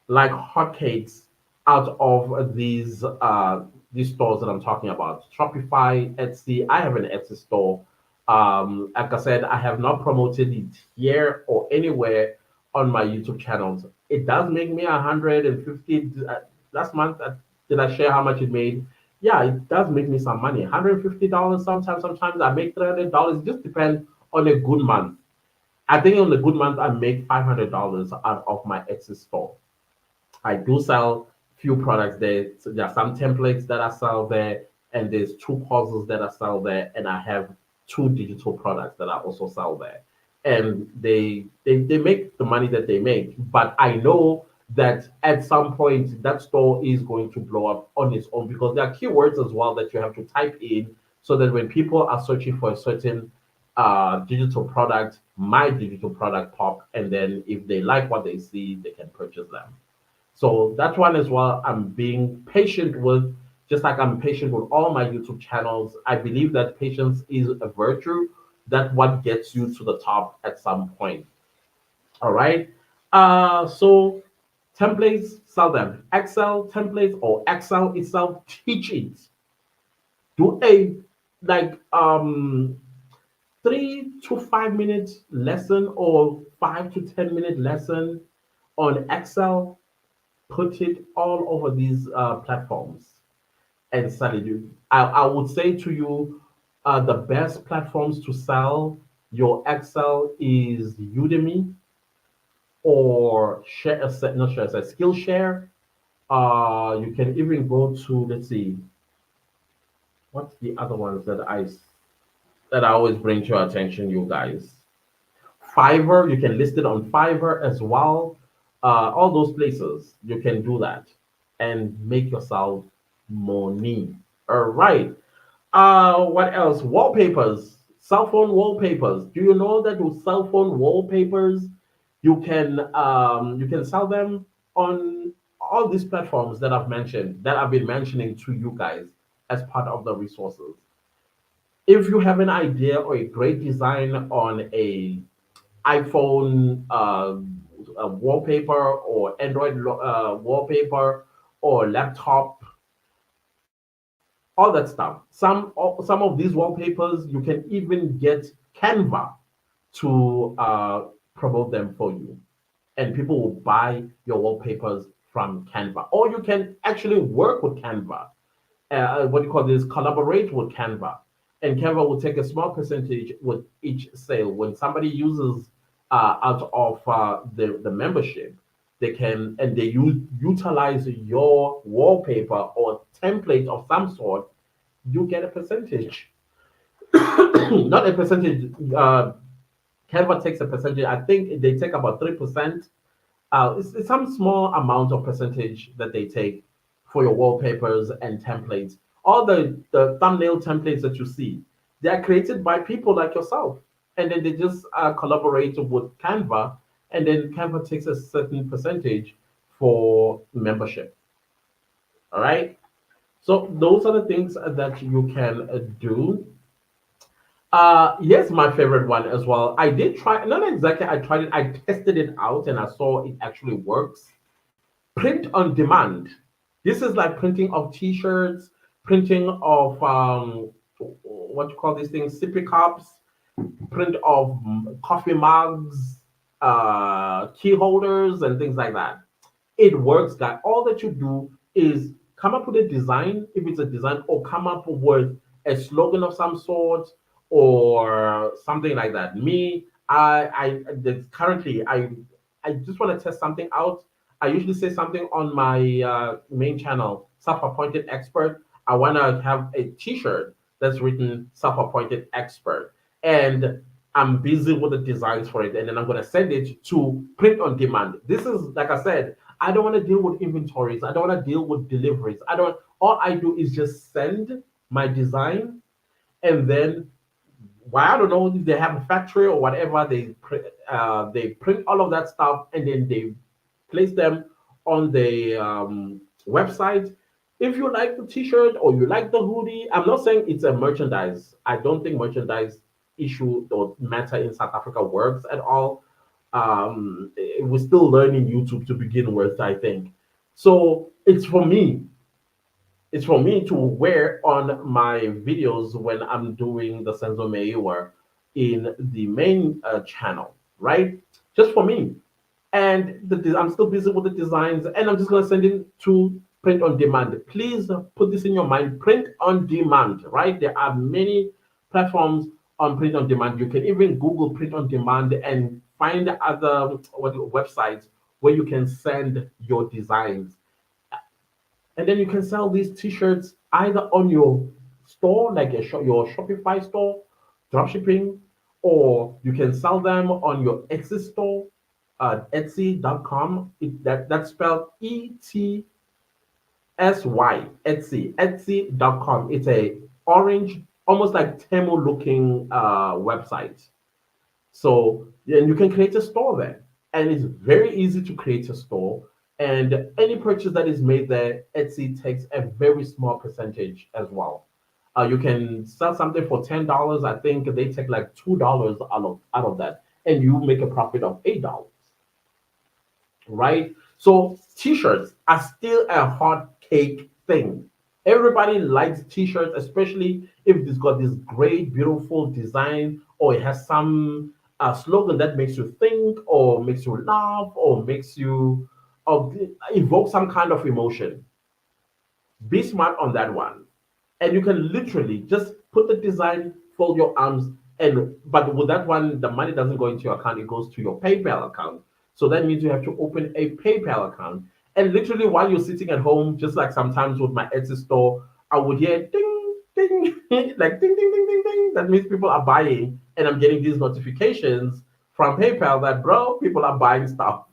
S1: like hotcakes out of these stores that I'm talking about. Shopify, Etsy. I have an Etsy store. Like I said, I have not promoted it here or anywhere on my YouTube channels. It does make me 150. Last month, did I share how much it made? Yeah, it does make me some money. $150 sometimes. Sometimes I make $300. It just depends on a good month. I think on a good month, I make $500 out of my Etsy store. I do sell few products there. So there are some templates that I sell there, and there's two courses that I sell there, and I have two digital products that I also sell there. And they make the money that they make, but I know that at some point that store is going to blow up on its own because there are keywords as well that you have to type in so that when people are searching for a certain digital product, my digital product pop, and then if they like what they see, they can purchase them. So that one as well, I'm being patient with Just like I'm patient with all my YouTube channels, I believe that patience is a virtue. That what gets you to the top at some point. All right. So templates, sell them. Excel templates or Excel itself, teach it. Do a like 3 to 5 minutes lesson or 5 to 10 minute lesson on Excel. Put it all over these platforms and sell it. I would say to you, the best platforms to sell your Excel is Udemy or share, not share, Skillshare. You can even go to, let's see, what's the other ones that I always bring to your attention, you guys. Fiverr, you can list it on Fiverr as well. All those places, you can do that and make yourself money. All right. What else? Wallpapers, cell phone wallpapers. Do you know that with cell phone wallpapers, you can sell them on all these platforms that I've mentioned, that I've been mentioning to you guys as part of the resources. If you have an idea or a great design on a iPhone wallpaper or Android wallpaper or laptop, all that stuff. Some of these wallpapers you can even get Canva to promote them for you, and people will buy your wallpapers from Canva. Or you can actually work with Canva. What do you call this? Collaborate with Canva, and Canva will take a small percentage with each sale. When somebody uses out of the membership, they can and they utilize your wallpaper or template of some sort, you get a percentage. Not a percentage. Canva takes a percentage. I think they take about 3%. It's some small amount of percentage that they take for your wallpapers and templates. All the thumbnail templates that you see, they are created by people like yourself. And then they just collaborate with Canva, and then Canva takes a certain percentage for membership. All right. So those are the things that you can do. Yes, my favorite one as well. I did try, not exactly I tried it, I tested it out and I saw it actually works. Print on demand. This is like printing of t-shirts, printing of what you call these things, sippy cups, print of coffee mugs, key holders, and things like that. It works, guy. All that you do is come up with a design, if it's a design, or come up with a slogan of some sort or something like that. Me, currently I just want to test something out. I usually say something on my main channel, self-appointed expert. I want to have a T-shirt that's written self-appointed expert, and I'm busy with the designs for it, and then I'm going to send it to print on demand. This is, like I said, I don't want to deal with inventories. I don't want to deal with deliveries. I don't. All I do is just send my design, and then, well, I don't know if they have a factory or whatever. They print all of that stuff, and then they place them on the website. If you like the T-shirt or you like the hoodie, I'm not saying it's a merchandise. I don't think merchandise issue or matter in South Africa works at all. We're still learning YouTube to begin with, I think. So it's for me to wear on my videos when I'm doing the Senzo Meiwa in the main channel, right? Just for me. And I'm still busy with the designs, and I'm just going to send it to print on demand. Please put this in your mind, print on demand, right? There are many platforms on print on demand. You can even Google print on demand and find other websites where you can send your designs, and then you can sell these t-shirts either on your store, like your Shopify store, dropshipping, or you can sell them on your Etsy store, Etsy.com. That's spelled Etsy, Etsy.com. It's a orange, almost like Temu looking website. So, and you can create a store there. And it's very easy to create a store. And any purchase that is made there, Etsy takes a very small percentage as well. You can sell something for $10. I think they take like $2 out of that, and you make a profit of $8, right? So t-shirts are still a hot cake thing. Everybody likes t-shirts, especially if it's got this great, beautiful design, or it has some slogan that makes you think, or makes you laugh, or makes you or evoke some kind of emotion. Be smart on that one. And you can literally just put the design, fold your arms, and but with that one, the money doesn't go into your account, it goes to your PayPal account. So that means you have to open a PayPal account. And literally while you're sitting at home, just like sometimes with my Etsy store, I would hear ding, ding, like ding, ding, ding, ding, ding. That means people are buying, and I'm getting these notifications from PayPal that bro, people are buying stuff.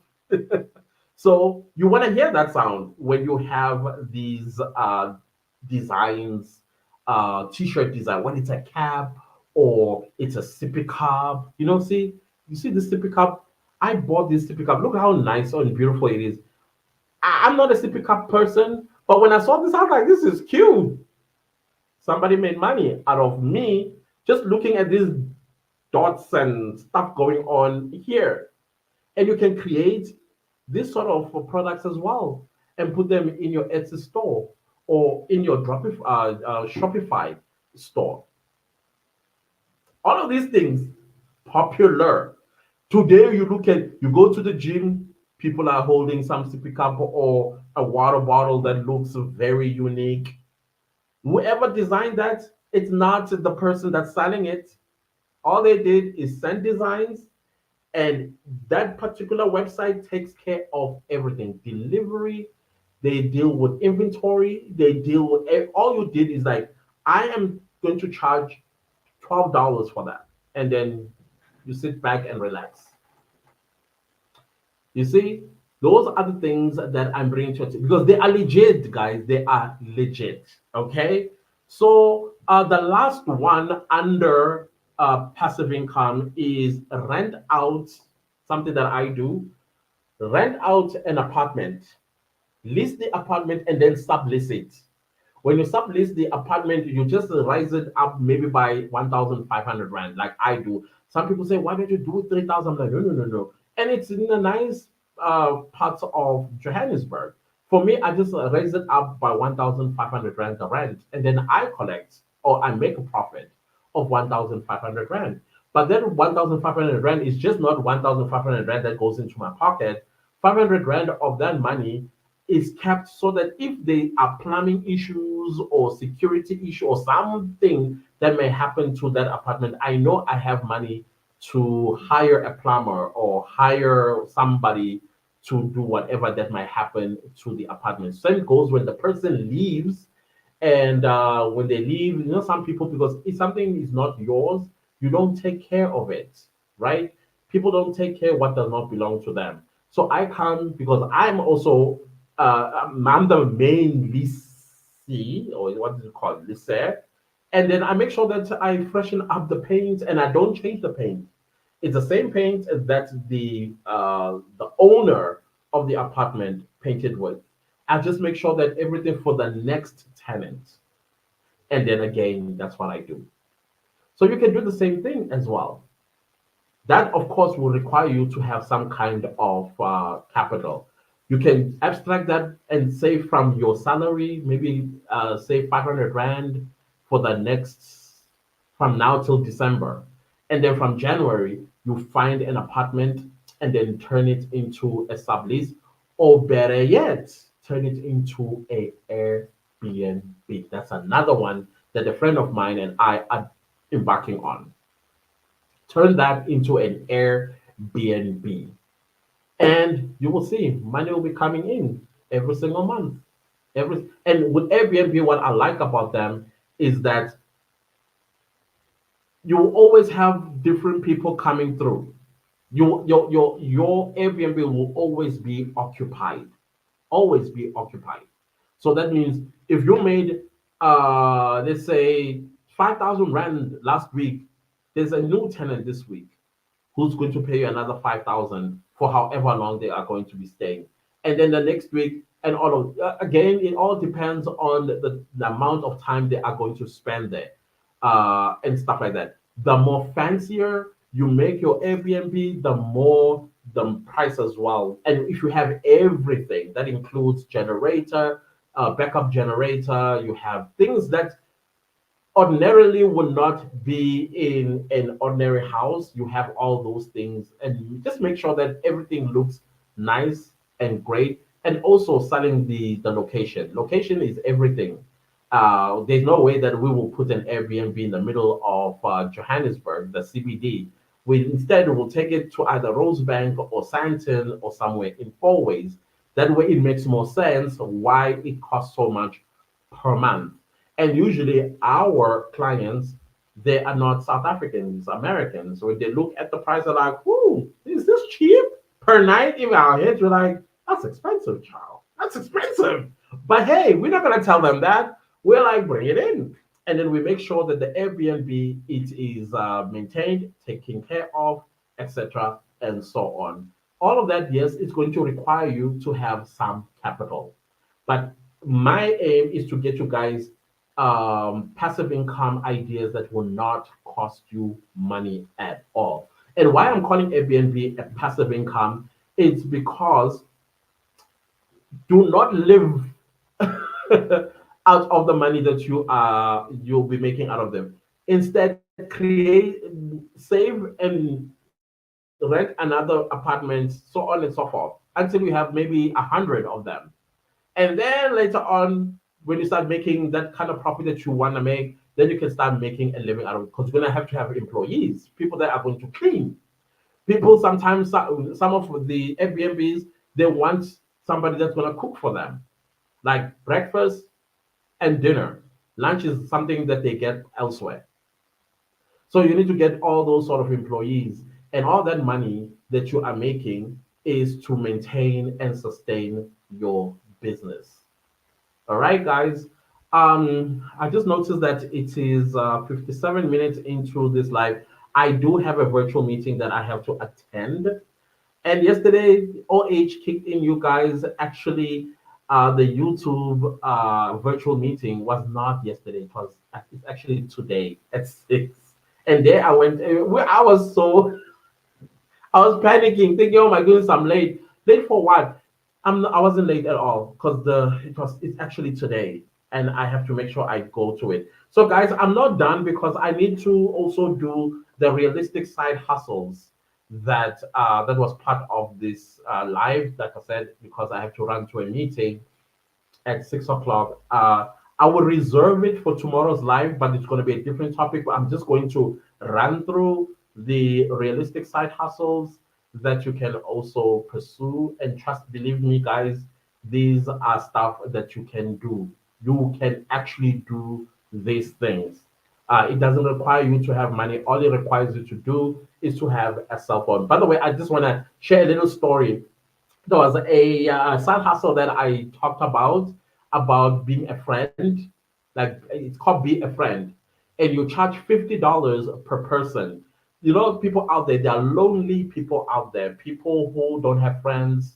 S1: So you want to hear that sound when you have these designs, t-shirt design, when it's a cap or it's a sippy cup. You see the sippy cup. I bought this sippy cup. Look how nice and beautiful it is. I'm not a sippy cup person, but when I saw this, I was like, this is cute. Somebody made money out of me just looking at these dots and stuff going on here. And you can create this sort of products as well and put them in your Etsy store or in your Shopify store. All of these things popular. Today you go to the gym, people are holding some sippy cup or a water bottle that looks very unique. Whoever designed that, it's not the person that's selling it. All they did is send designs, and that particular website takes care of everything delivery. They deal with inventory, they deal with all you did is like, I am going to charge $12 for that, and then you sit back and relax. You see, those are the things that I'm bringing to you because they are legit, guys. They are legit. Okay. So the last one under passive income is rent out, something that I do. Rent out an apartment, list the apartment, and then sublist it. When you sublist the apartment, you just rise it up maybe by 1,500 rand, like I do. Some people say, why don't you do 3,000? I'm like, no, no, no, no. And it's in a nice parts of Johannesburg. For me, I just raise it up by 1,500 rand the rent, and then I collect or I make a profit of 1,500 rand. But then 1,500 rand is just not 1,500 rand that goes into my pocket. 500 rand of that money is kept so that if there are plumbing issues or security issue or something that may happen to that apartment, I know I have money to hire a plumber or hire somebody to do whatever that might happen to the apartment. Same goes when the person leaves, and when they leave, some people, because if something is not yours, you don't take care of it, right? People don't take care what does not belong to them. So I come because I'm also I'm the main lessee, or what do you call it, lesser, and then I make sure that I freshen up the paint and I don't change the paint. It's the same paint that the owner of the apartment painted with. I just make sure that everything for the next tenant, and then again, that's what I do. So you can do the same thing as well. That, of course, will require you to have some kind of capital. You can abstract that and say from your salary, maybe say 500 rand for the next, from now till December. And then from January, you find an apartment and then turn it into a sublease, or better yet, turn it into a Airbnb. That's another one that a friend of mine and I are embarking on. Turn that into an Airbnb, and you will see money will be coming in every single month. And with Airbnb, what I like about them is that you will always have different people coming through. Your Airbnb will always be occupied, always be occupied. So that means if you made let's say 5,000 rand last week, there's a new tenant this week who's going to pay you another 5,000 for however long they are going to be staying. and then the next week, and all of again, it all depends on the amount of time they are going to spend there, and stuff like that. The more fancier you make your Airbnb, the more the price as well. And if you have everything, that includes generator, backup generator, you have things that ordinarily would not be in an ordinary house. You have all those things, and you just make sure that everything looks nice and great. And also selling the location. Location is everything. There's no way that we will put an Airbnb in the middle of Johannesburg, the CBD. We instead will take it to either Rosebank or Sandton or somewhere in Four Ways. That way, it makes more sense why it costs so much per month. And usually our clients, they are not South Africans, Americans. So when they look at the price, they're like, "Ooh, is this cheap per night?" In our heads, we're like, "That's expensive, child. That's expensive." But hey, we're not gonna tell them that. We're like, "Bring it in," and then we make sure that the Airbnb it is maintained, taken care of, etc., and so on. All of that, yes, it's going to require you to have some capital. But my aim is to get you guys passive income ideas that will not cost you money at all. And why I'm calling Airbnb a passive income, it's because do not live out of the money that you'll be making out of them. Instead, create, save, and rent another apartment, so on and so forth, until you have maybe 100 of them. And then later on, when you start making that kind of profit that you want to make, then you can start making a living out of it because you're going to have employees, people that are going to clean. People sometimes, some of the Airbnbs, they want somebody that's going to cook for them, like breakfast and dinner. Lunch is something that they get elsewhere. So you need to get all those sort of employees, and all that money that you are making is to maintain and sustain your business. All right, guys. I just noticed that it is 57 minutes into this live. I do have a virtual meeting that I have to attend. And yesterday, OH kicked in, you guys. Actually, the YouTube virtual meeting was not yesterday. It's actually today at 6. And there I went. I was panicking, thinking, "Oh my goodness, I'm late. Late for what?" I wasn't late at all because it's actually today, and I have to make sure I go to it. So, guys, I'm not done because I need to also do the realistic side hustles that was part of this live. Like I said, because I have to run to a meeting at 6 o'clock. I will reserve it for tomorrow's live, but it's going to be a different topic. But I'm just going to run through the realistic side hustles that you can also pursue. And trust, believe me, guys, these are stuff that you can do. You can actually do these things. It doesn't require you to have money. All it requires you to do is to have a cell phone. By the way, I just want to share a little story. There was a side hustle that I talked about being a friend. Like it's called Be a Friend, and you charge $50 per person. You know, people out there, there are lonely people out there, people who don't have friends.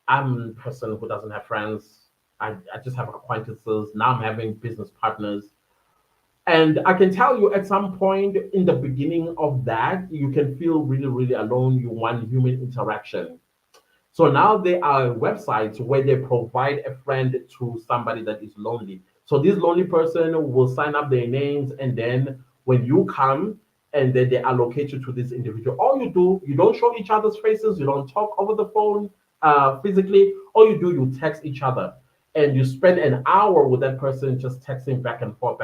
S1: I'm a person who doesn't have friends. I just have acquaintances. Now I'm having business partners. And I can tell you at some point in the beginning of that, you can feel really, really alone. You want human interaction. So now there are websites where they provide a friend to somebody that is lonely. So this lonely person will sign up their names, and then when you come, and then they allocate you to this individual. All you do, you don't show each other's faces, you don't talk over the phone physically. All you do, you text each other, and you spend an hour with that person just texting back and forth,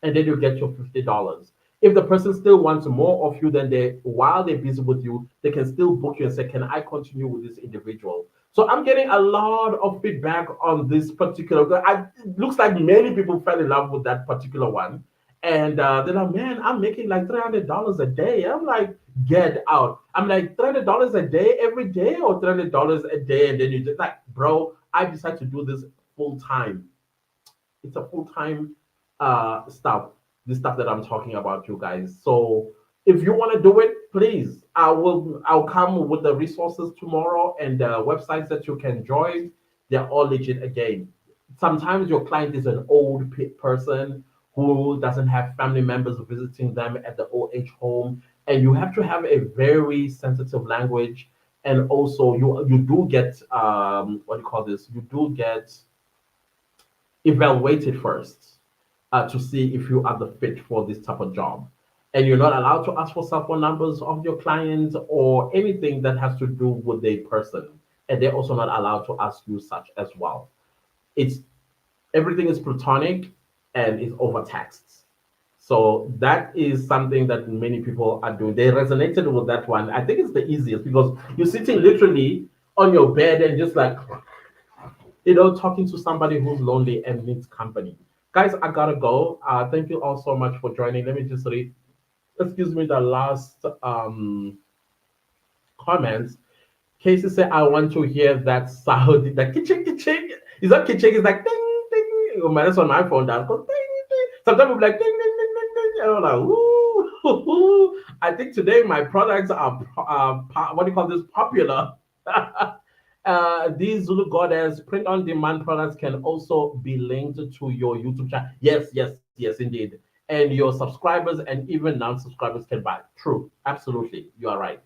S1: and then you get your $50. If the person still wants more of you, then while they're busy with you, they can still book you and say, "Can I continue with this individual?" So I'm getting a lot of feedback on this particular. It looks like many people fell in love with that particular one, and they're like, "Man, I'm making like $300 a day." I'm like, "Get out!" I'm like, $300 a day every day, or $300 a day, and then you just like, bro, I decided to do this full time. It's a full-time stuff, the stuff that I'm talking about, you guys. So if you want to do it, please, I'll come with the resources tomorrow and the websites that you can join. They're all legit again. Sometimes your client is an old person who doesn't have family members visiting them at the old age home, and you have to have a very sensitive language. And also, you do get what do you call this? You do get evaluated first to see if you are the fit for this type of job. And you're not allowed to ask for cell phone numbers of your clients or anything that has to do with a person. And they're also not allowed to ask you such as well. It's everything is platonic and is over text. So that is something that many people are doing. They resonated with that one. I think it's the easiest because you're sitting literally on your bed and just like talking to somebody who's lonely and needs company. Guys, I gotta go. Thank you all so much for joining. Let me just read, excuse me, the last comments. Casey said, I want to hear that sound, that kitchen, kitchen. Is that kitchen? It's like ding, ding. Oh, man, that's on my phone. That goes ding, ding. Sometimes we're like ding, ding, ding, ding, ding. And I'm like, ooh. I think today my products are, what do you call this, popular. These Zulu Goddess print on demand products can also be linked to your YouTube channel. Yes, yes, yes, indeed. And your subscribers and even non subscribers can buy. True, absolutely. You are right.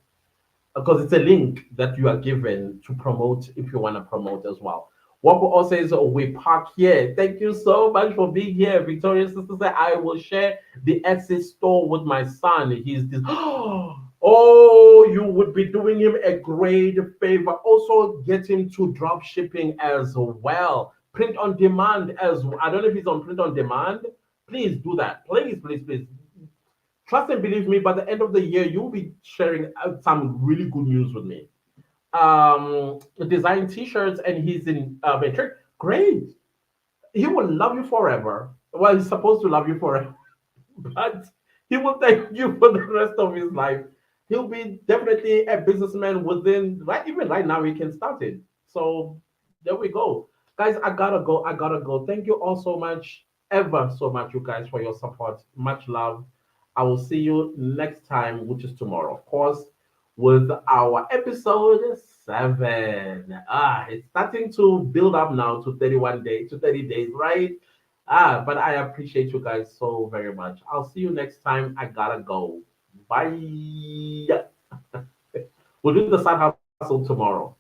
S1: Because it's a link that you are given to promote if you want to promote as well. Wako also says, oh, we park here. Thank you so much for being here. Victoria's sister said, I will share the Etsy store with my son. He's this. Oh, you would be doing him a great favor. Also, get him to drop shipping as well. Print on demand as well. I don't know if he's on print on demand. Please do that. Please, please, please. Trust and believe me, by the end of the year, you'll be sharing some really good news with me. Design t-shirts and he's in metric. Great. He will love you forever. Well, he's supposed to love you forever, but he will thank you for the rest of his life. He'll be definitely a businessman within, right? Even right now, he can start it. So there we go. Guys, I gotta go. I gotta go. Thank you all so much, ever so much, you guys, for your support. Much love. I will see you next time, which is tomorrow, of course, with our episode 7. It's starting to build up now to 31 days, to 30 days, right? But I appreciate you guys so very much. I'll see you next time. I gotta go. Bye. We'll do the side hustle tomorrow.